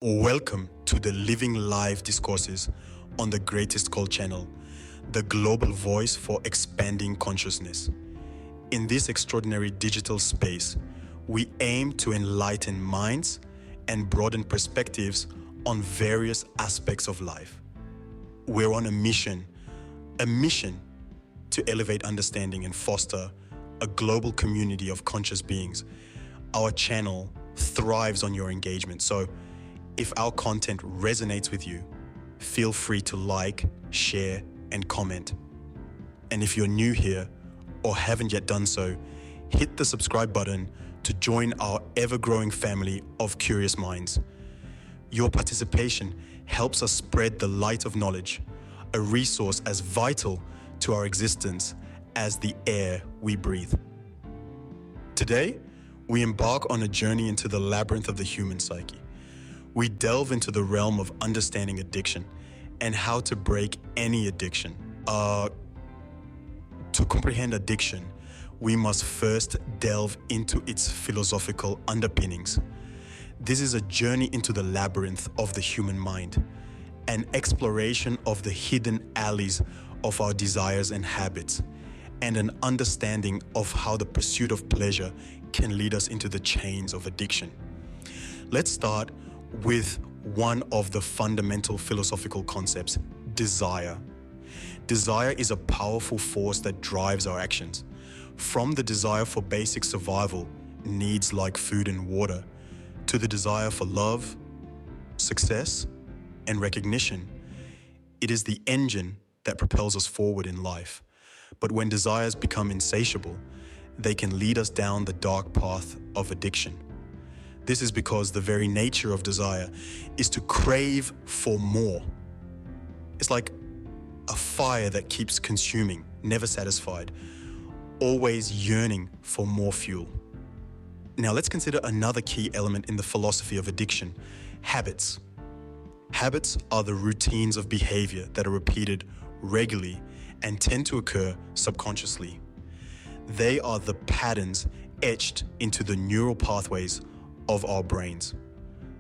Welcome to the Living Live Discourses on the Greatest Call channel, the global voice for expanding consciousness. In this extraordinary digital space, we aim to enlighten minds and broaden perspectives on various aspects of life. We're on a mission to elevate understanding and foster a global community of conscious beings. Our channel thrives on your engagement, so if our content resonates with you, feel free to like, share, and comment. And if you're new here or haven't yet done so, hit the subscribe button to join our ever-growing family of curious minds. Your participation helps us spread the light of knowledge, a resource as vital to our existence as the air we breathe. Today, we embark on a journey into the labyrinth of the human psyche. We delve into the realm of understanding addiction and how to break any addiction. To comprehend addiction, we must first delve into its philosophical underpinnings. This is a journey into the labyrinth of the human mind, an exploration of the hidden alleys of our desires and habits, and an understanding of how the pursuit of pleasure can lead us into the chains of addiction. Let's start with one of the fundamental philosophical concepts, desire. Desire is a powerful force that drives our actions. From the desire for basic survival, needs like food and water, to the desire for love, success, and recognition. It is the engine that propels us forward in life. But when desires become insatiable, they can lead us down the dark path of addiction. This is because the very nature of desire is to crave for more. It's like a fire that keeps consuming, never satisfied, always yearning for more fuel. Now let's consider another key element in the philosophy of addiction, habits. Habits are the routines of behavior that are repeated regularly and tend to occur subconsciously. They are the patterns etched into the neural pathways of our brains.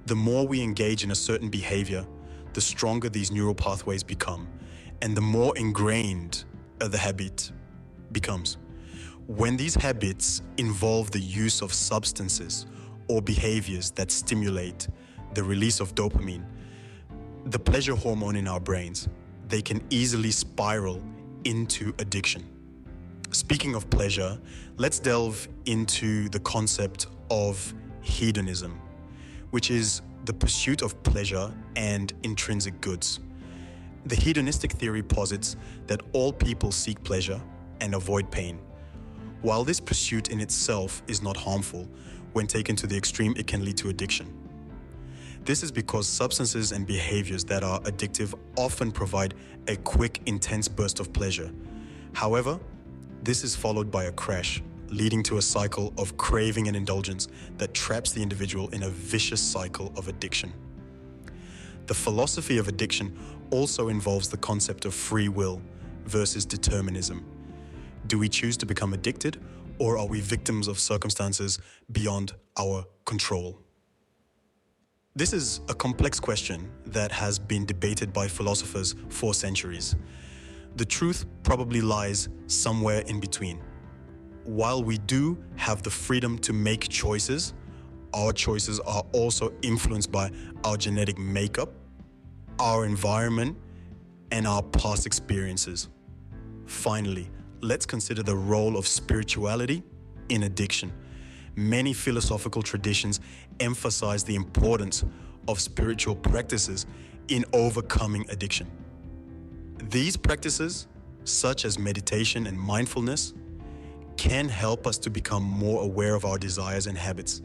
The more we engage in a certain behavior, the stronger these neural pathways become, and the more ingrained the habit becomes. When these habits involve the use of substances or behaviors that stimulate the release of dopamine, the pleasure hormone in our brains, they can easily spiral into addiction. Speaking of pleasure, let's delve into the concept of hedonism, which is the pursuit of pleasure and intrinsic goods. The hedonistic theory posits that all people seek pleasure and avoid pain. While this pursuit in itself is not harmful, when taken to the extreme, it can lead to addiction. This is because substances and behaviors that are addictive often provide a quick, intense burst of pleasure. However, this is followed by a crash, leading to a cycle of craving and indulgence that traps the individual in a vicious cycle of addiction. The philosophy of addiction also involves the concept of free will versus determinism. Do we choose to become addicted, or are we victims of circumstances beyond our control? This is a complex question that has been debated by philosophers for centuries. The truth probably lies somewhere in between. While we do have the freedom to make choices, our choices are also influenced by our genetic makeup, our environment, and our past experiences. Finally, let's consider the role of spirituality in addiction. Many philosophical traditions emphasize the importance of spiritual practices in overcoming addiction. These practices, such as meditation and mindfulness, can help us to become more aware of our desires and habits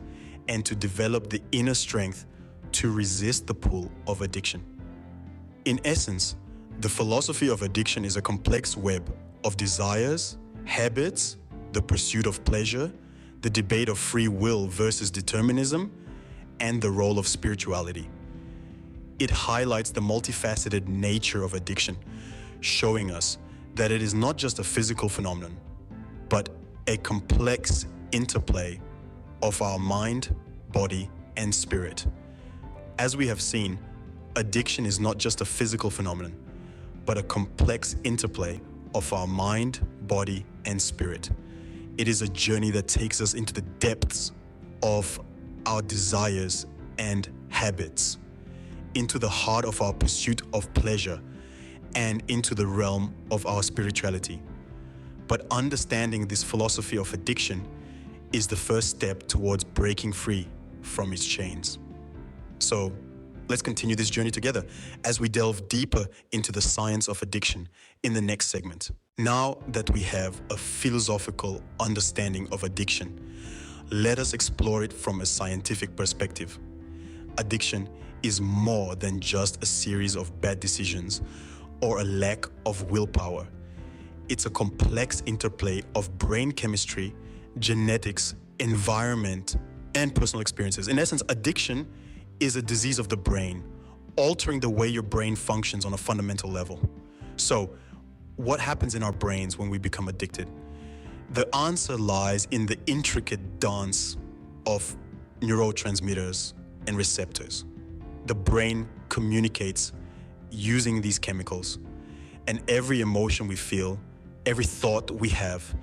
and to develop the inner strength to resist the pull of addiction. In essence, the philosophy of addiction is a complex web of desires, habits, the pursuit of pleasure, the debate of free will versus determinism, and the role of spirituality. It highlights the multifaceted nature of addiction, showing us that it is not just a physical phenomenon, but a complex interplay of our mind, body, and spirit. As we have seen, addiction is not just a physical phenomenon, but a complex interplay of our mind, body, and spirit. It is a journey that takes us into the depths of our desires and habits, into the heart of our pursuit of pleasure, and into the realm of our spirituality. But understanding this philosophy of addiction is the first step towards breaking free from its chains. So let's continue this journey together as we delve deeper into the science of addiction in the next segment. Now that we have a philosophical understanding of addiction, let us explore it from a scientific perspective. Addiction is more than just a series of bad decisions or a lack of willpower. It's a complex interplay of brain chemistry, genetics, environment, and personal experiences. In essence, addiction is a disease of the brain, altering the way your brain functions on a fundamental level. So, what happens in our brains when we become addicted? The answer lies in the intricate dance of neurotransmitters and receptors. The brain communicates using these chemicals, and every emotion we feel, every thought we have,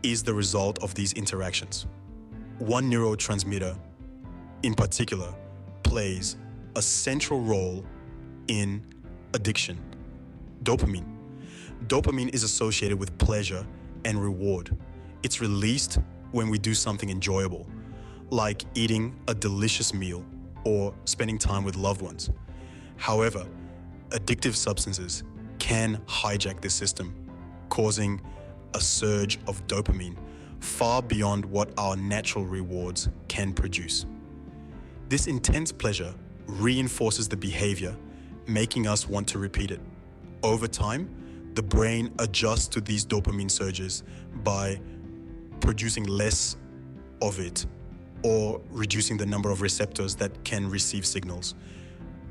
is the result of these interactions. One neurotransmitter in particular plays a central role in addiction: dopamine. Dopamine is associated with pleasure and reward. It's released when we do something enjoyable, like eating a delicious meal or spending time with loved ones. However, addictive substances can hijack this system, causing a surge of dopamine far beyond what our natural rewards can produce. This intense pleasure reinforces the behavior, making us want to repeat it. Over time, the brain adjusts to these dopamine surges by producing less of it or reducing the number of receptors that can receive signals.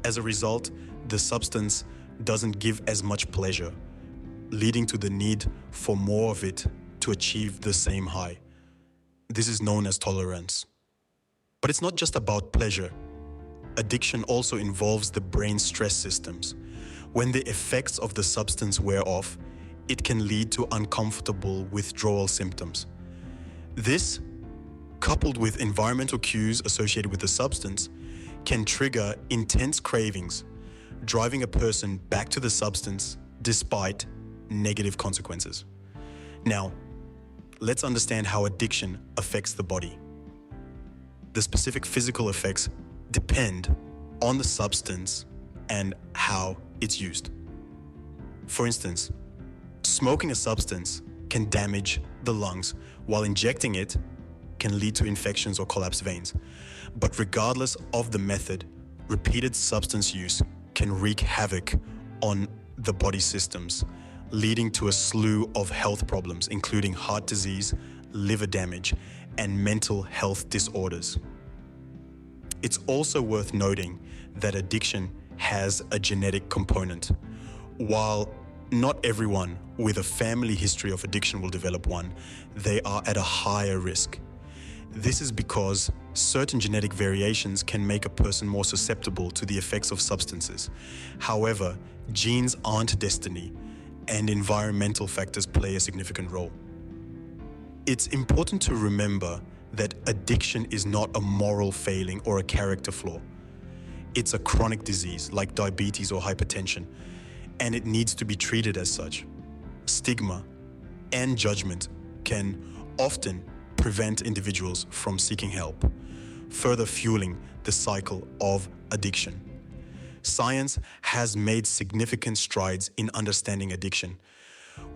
As a result, the substance doesn't give as much pleasure, leading to the need for more of it to achieve the same high. This is known as tolerance. But it's not just about pleasure. Addiction also involves the brain's stress systems. When the effects of the substance wear off, it can lead to uncomfortable withdrawal symptoms. This, coupled with environmental cues associated with the substance, can trigger intense cravings, driving a person back to the substance despite negative consequences. Now, let's understand how addiction affects the body. The specific physical effects depend on the substance and how it's used. For instance, smoking a substance can damage the lungs, while injecting it can lead to infections or collapsed veins. But regardless of the method, repeated substance use can wreak havoc on the body systems, leading to a slew of health problems, including heart disease, liver damage, and mental health disorders. It's also worth noting that addiction has a genetic component. While not everyone with a family history of addiction will develop one, they are at a higher risk. This is because certain genetic variations can make a person more susceptible to the effects of substances. However, genes aren't destiny, and environmental factors play a significant role. It's important to remember that addiction is not a moral failing or a character flaw. It's a chronic disease like diabetes or hypertension, and it needs to be treated as such. Stigma and judgment can often prevent individuals from seeking help, further fueling the cycle of addiction. Science has made significant strides in understanding addiction.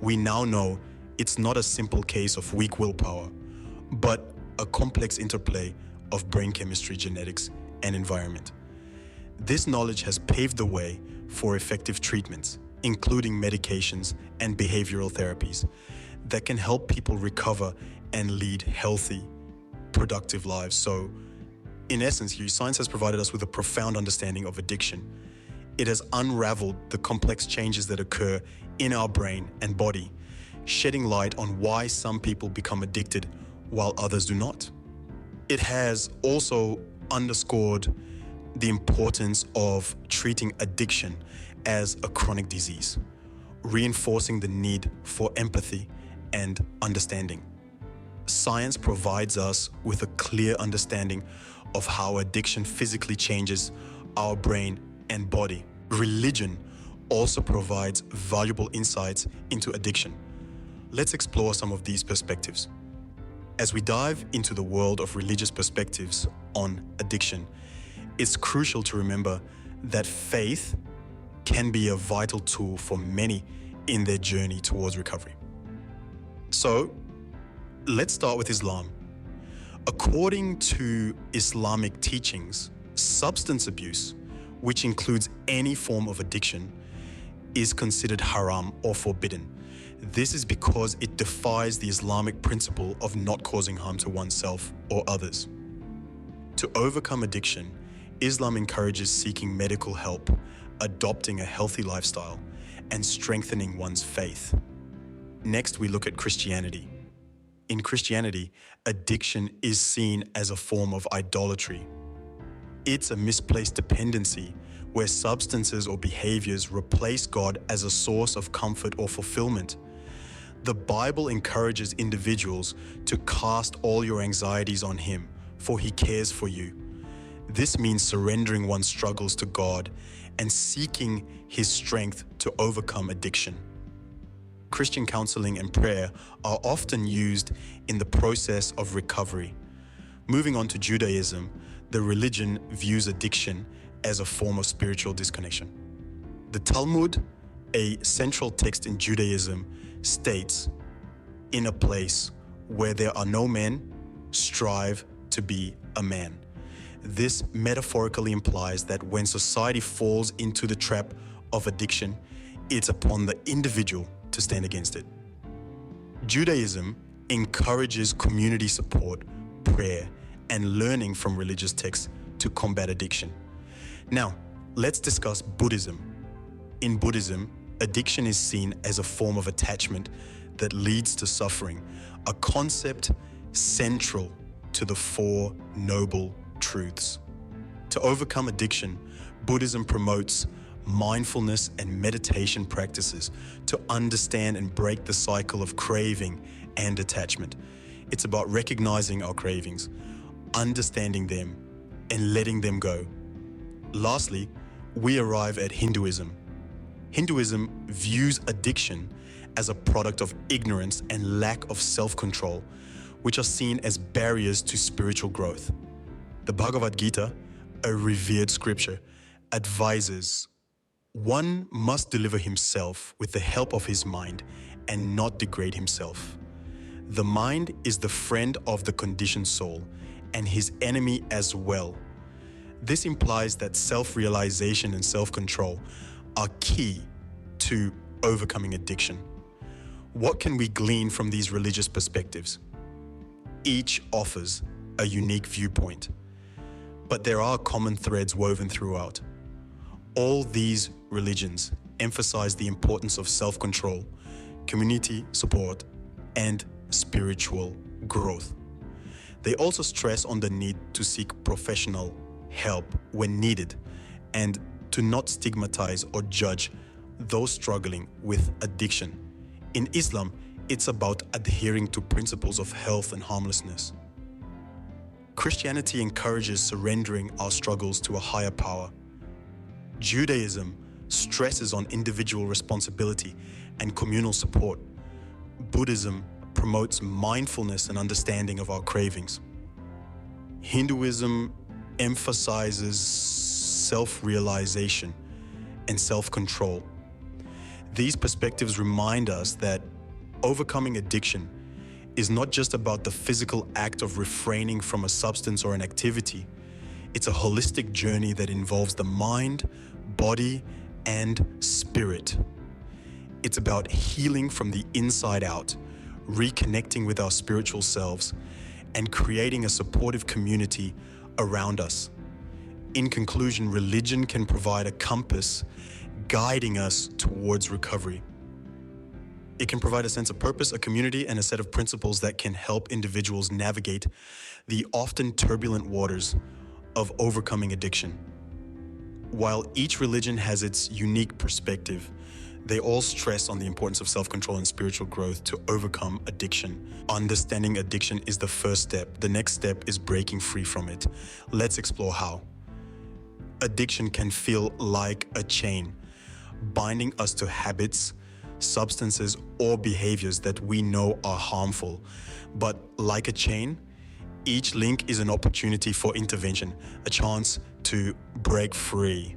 We now know it's not a simple case of weak willpower, but a complex interplay of brain chemistry, genetics, and environment. This knowledge has paved the way for effective treatments, including medications and behavioral therapies that can help people recover and lead healthy, productive lives. So, in essence, science has provided us with a profound understanding of addiction. It has unraveled the complex changes that occur in our brain and body, shedding light on why some people become addicted while others do not. It has also underscored the importance of treating addiction as a chronic disease, reinforcing the need for empathy and understanding. Science provides us with a clear understanding of how addiction physically changes our brain and body. Religion also provides valuable insights into addiction. Let's explore some of these perspectives. As we dive into the world of religious perspectives on addiction, it's crucial to remember that faith can be a vital tool for many in their journey towards recovery. So, let's start with Islam. According to Islamic teachings, substance abuse, which includes any form of addiction, is considered haram or forbidden. This is because it defies the Islamic principle of not causing harm to oneself or others. To overcome addiction, Islam encourages seeking medical help, adopting a healthy lifestyle, and strengthening one's faith. Next, we look at Christianity. In Christianity, addiction is seen as a form of idolatry. It's a misplaced dependency where substances or behaviors replace God as a source of comfort or fulfillment. The Bible encourages individuals to cast all your anxieties on Him, for He cares for you. This means surrendering one's struggles to God and seeking His strength to overcome addiction. Christian counseling and prayer are often used in the process of recovery. Moving on to Judaism, the religion views addiction as a form of spiritual disconnection. The Talmud, a central text in Judaism, states, "In a place where there are no men, strive to be a man." This metaphorically implies that when society falls into the trap of addiction, it's upon the individual to stand against it. Judaism encourages community support, prayer, and learning from religious texts to combat addiction. Now, let's discuss Buddhism. In Buddhism, addiction is seen as a form of attachment that leads to suffering, a concept central to the Four Noble Truths. To overcome addiction, Buddhism promotes mindfulness and meditation practices to understand and break the cycle of craving and attachment. It's about recognizing our cravings, understanding them, and letting them go. Lastly, we arrive at Hinduism. Hinduism views addiction as a product of ignorance and lack of self-control, which are seen as barriers to spiritual growth. The Bhagavad Gita, a revered scripture, advises one must deliver himself with the help of his mind and not degrade himself. The mind is the friend of the conditioned soul and his enemy as well. This implies that self-realization and self-control are key to overcoming addiction. What can we glean from these religious perspectives? Each offers a unique viewpoint, but there are common threads woven throughout. All these religions emphasize the importance of self-control, community support, and spiritual growth. They also stress on the need to seek professional help when needed and to not stigmatize or judge those struggling with addiction. In Islam, it's about adhering to principles of health and harmlessness. Christianity encourages surrendering our struggles to a higher power. Judaism stresses on individual responsibility and communal support. Buddhism promotes mindfulness and understanding of our cravings. Hinduism emphasizes self-realization and self-control. These perspectives remind us that overcoming addiction is not just about the physical act of refraining from a substance or an activity. It's a holistic journey that involves the mind, body, and spirit. It's about healing from the inside out, reconnecting with our spiritual selves, and creating a supportive community around us. In conclusion, religion can provide a compass guiding us towards recovery. It can provide a sense of purpose, a community, and a set of principles that can help individuals navigate the often turbulent waters of overcoming addiction. While each religion has its unique perspective, they all stress on the importance of self-control and spiritual growth to overcome addiction. Understanding addiction is the first step. The next step is breaking free from it. Let's explore how. Addiction can feel like a chain, binding us to habits, substances, or behaviors that we know are harmful. But like a chain, each link is an opportunity for intervention, a chance to break free.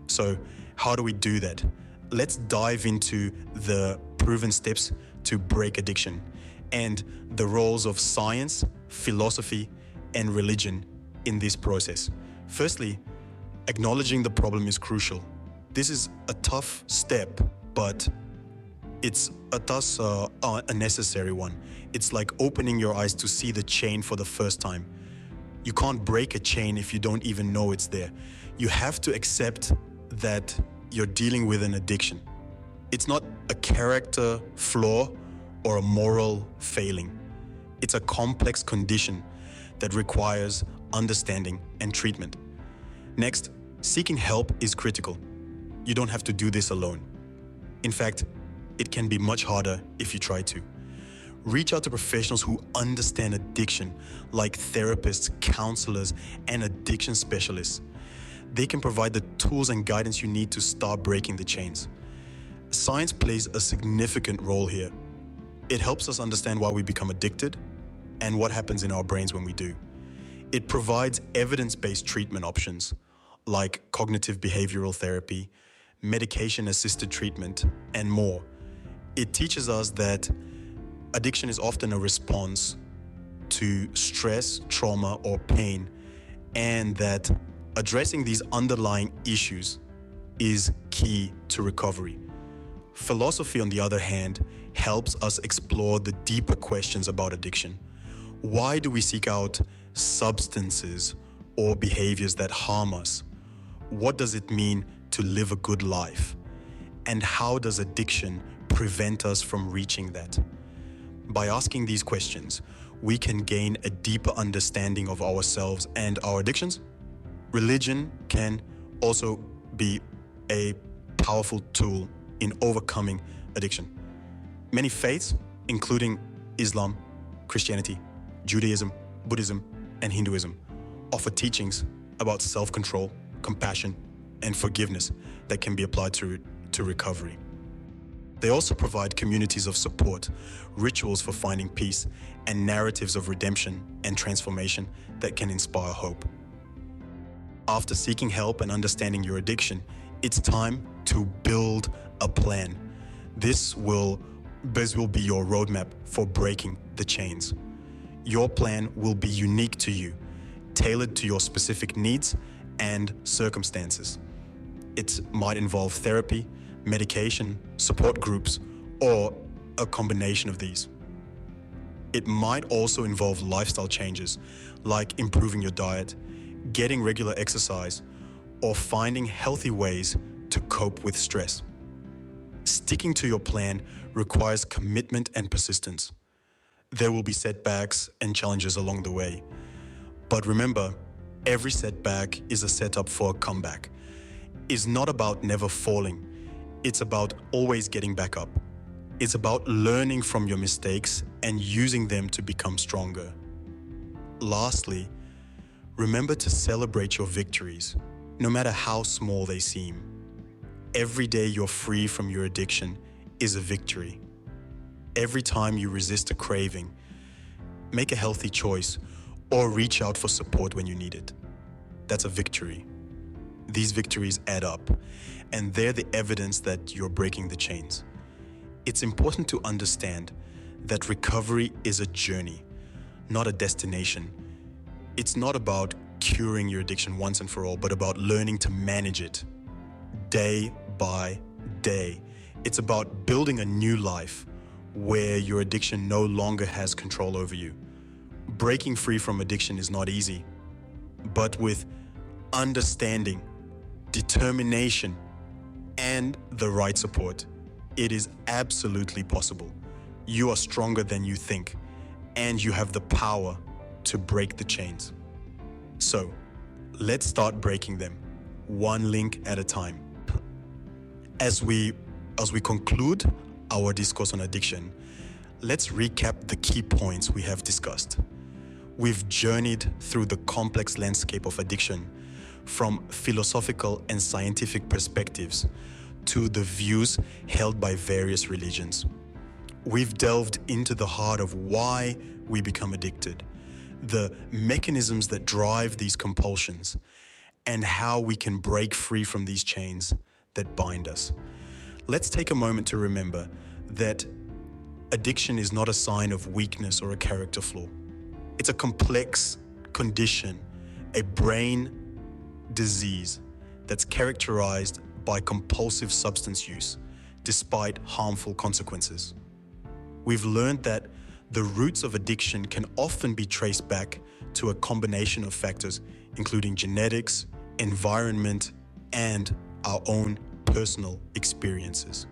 So, how do we do that? Let's dive into the proven steps to break addiction and the roles of science, philosophy, and religion in this process. Firstly, acknowledging the problem is crucial. This is a tough step, but it's a necessary one. It's like opening your eyes to see the chain for the first time. You can't break a chain if you don't even know it's there. You have to accept that you're dealing with an addiction. It's not a character flaw or a moral failing. It's a complex condition that requires understanding and treatment. Next, seeking help is critical. You don't have to do this alone. In fact, it can be much harder if you try to. Reach out to professionals who understand addiction, like therapists, counselors, and addiction specialists. They can provide the tools and guidance you need to start breaking the chains. Science plays a significant role here. It helps us understand why we become addicted and what happens in our brains when we do. It provides evidence-based treatment options like cognitive behavioral therapy, medication-assisted treatment, and more. It teaches us that addiction is often a response to stress, trauma, or pain, and that addressing these underlying issues is key to recovery. Philosophy, on the other hand, helps us explore the deeper questions about addiction. Why do we seek out substances or behaviors that harm us? What does it mean to live a good life? And how does addiction prevent us from reaching that? By asking these questions, we can gain a deeper understanding of ourselves and our addictions. Religion can also be a powerful tool in overcoming addiction. Many faiths, including Islam, Christianity, Judaism, Buddhism, and Hinduism, offer teachings about self-control, compassion, and forgiveness that can be applied to recovery. They also provide communities of support, rituals for finding peace, and narratives of redemption and transformation that can inspire hope. After seeking help and understanding your addiction, it's time to build a plan. This will be your roadmap for breaking the chains. Your plan will be unique to you, tailored to your specific needs and circumstances. It might involve therapy, medication, support groups, or a combination of these. It might also involve lifestyle changes, like improving your diet, getting regular exercise, or finding healthy ways to cope with stress. Sticking to your plan requires commitment and persistence. There will be setbacks and challenges along the way. But remember, every setback is a setup for a comeback. It's not about never falling. It's about always getting back up. It's about learning from your mistakes and using them to become stronger. Lastly, remember to celebrate your victories, no matter how small they seem. Every day you're free from your addiction is a victory. Every time you resist a craving, make a healthy choice, or reach out for support when you need it, that's a victory. These victories add up, and they're the evidence that you're breaking the chains. It's important to understand that recovery is a journey, not a destination. It's not about curing your addiction once and for all, but about learning to manage it day by day. It's about building a new life where your addiction no longer has control over you. Breaking free from addiction is not easy, but with understanding, determination, and the right support, it is absolutely possible. You are stronger than you think, and you have the power to break the chains. So, let's start breaking them. one link at a time. As we conclude our discourse on addiction, let's recap the key points we have discussed. We've journeyed through the complex landscape of addiction, from philosophical and scientific perspectives to the views held by various religions. We've delved into the heart of why we become addicted, the mechanisms that drive these compulsions, and how we can break free from these chains that bind us. Let's take a moment to remember that addiction is not a sign of weakness or a character flaw. It's a complex condition, a brain disease that's characterized by compulsive substance use, despite harmful consequences. We've learned that the roots of addiction can often be traced back to a combination of factors, including genetics, environment, and our own personal experiences.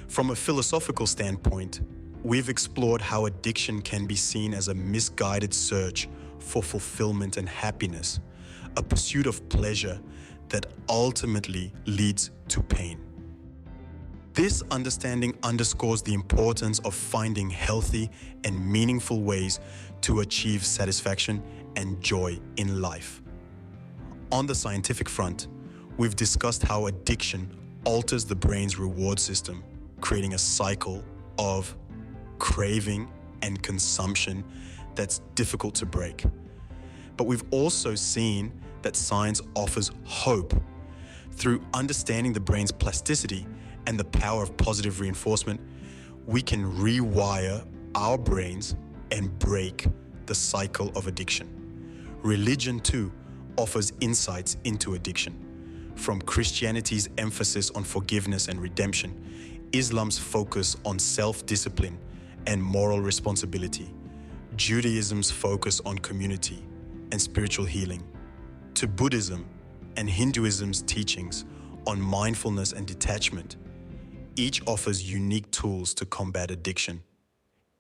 From a philosophical standpoint, we've explored how addiction can be seen as a misguided search for fulfillment and happiness, a pursuit of pleasure that ultimately leads to pain. This understanding underscores the importance of finding healthy and meaningful ways to achieve satisfaction and joy in life. On the scientific front, we've discussed how addiction alters the brain's reward system, creating a cycle of craving and consumption that's difficult to break. But we've also seen that science offers hope. Through understanding the brain's plasticity and the power of positive reinforcement, we can rewire our brains and break the cycle of addiction. Religion, too, offers insights into addiction. From Christianity's emphasis on forgiveness and redemption, Islam's focus on self-discipline and moral responsibility, Judaism's focus on community and spiritual healing, to Buddhism and Hinduism's teachings on mindfulness and detachment, each offers unique tools to combat addiction.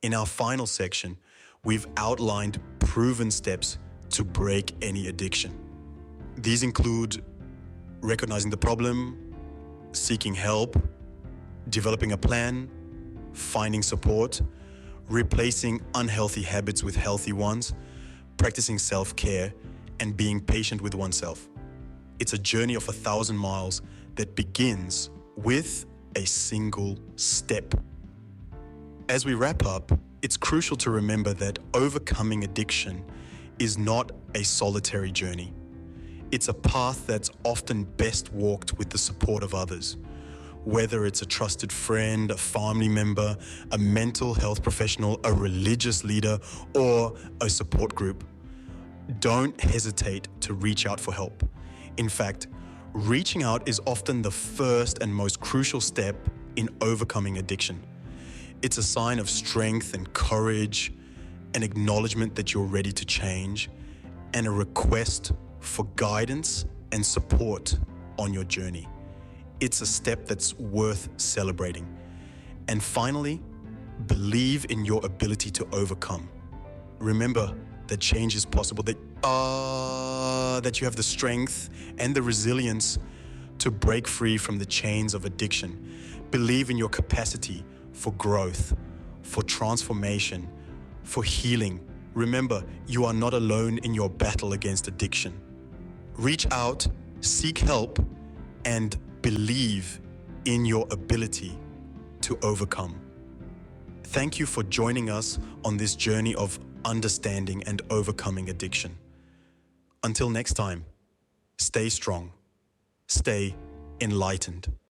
In our final section, we've outlined proven steps to break any addiction. These include recognizing the problem, seeking help, developing a plan, finding support, replacing unhealthy habits with healthy ones, practicing self-care, and being patient with oneself. It's a journey of 1,000 miles that begins with a single step. As we wrap up, it's crucial to remember that overcoming addiction is not a solitary journey. It's a path that's often best walked with the support of others. Whether it's a trusted friend, a family member, a mental health professional, a religious leader, or a support group, don't hesitate to reach out for help. In fact, reaching out is often the first and most crucial step in overcoming addiction. It's a sign of strength and courage, an acknowledgement that you're ready to change, and a request for guidance and support on your journey. It's a step that's worth celebrating. And finally, believe in your ability to overcome. Remember that change is possible, that you have the strength and the resilience to break free from the chains of addiction. Believe in your capacity for growth, for transformation, for healing. Remember, you are not alone in your battle against addiction. Reach out, seek help, and believe in your ability to overcome. Thank you for joining us on this journey of understanding and overcoming addiction. Until next time, stay strong, stay enlightened.